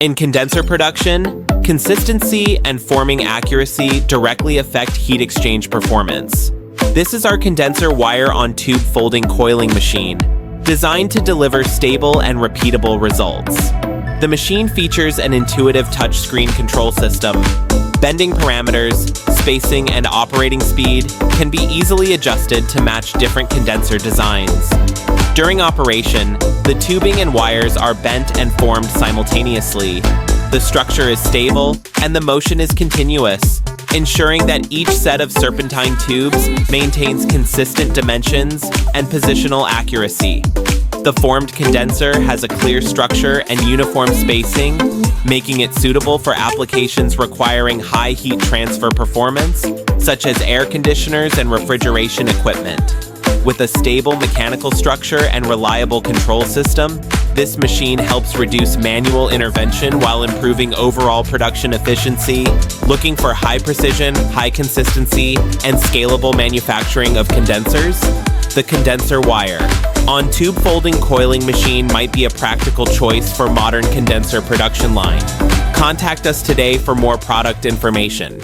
In condenser production, consistency and forming accuracy directly affect heat exchange performance. This is our condenser wire-on-tube folding coiling machine, designed to deliver stable and repeatable results. The machine features an intuitive touchscreen control system. Bending parameters, spacing, and operating speed can be easily adjusted to match different condenser designs. During operation, the tubing and wires are bent and formed simultaneously. The structure is stable, and the motion is continuous, ensuring that each set of serpentine tubes maintains consistent dimensions and positional accuracy. The formed condenser has a clear structure and uniform spacing, making it suitable for applications requiring high heat transfer performance, such as air conditioners and refrigeration equipment. With a stable mechanical structure and reliable control system, this machine helps reduce manual intervention while improving overall production efficiency. Looking for high precision, high consistency, and scalable manufacturing of condensers? The condenser wire on-tube folding coiling machine might be a practical choice for modern condenser production line. Contact us today for more product information.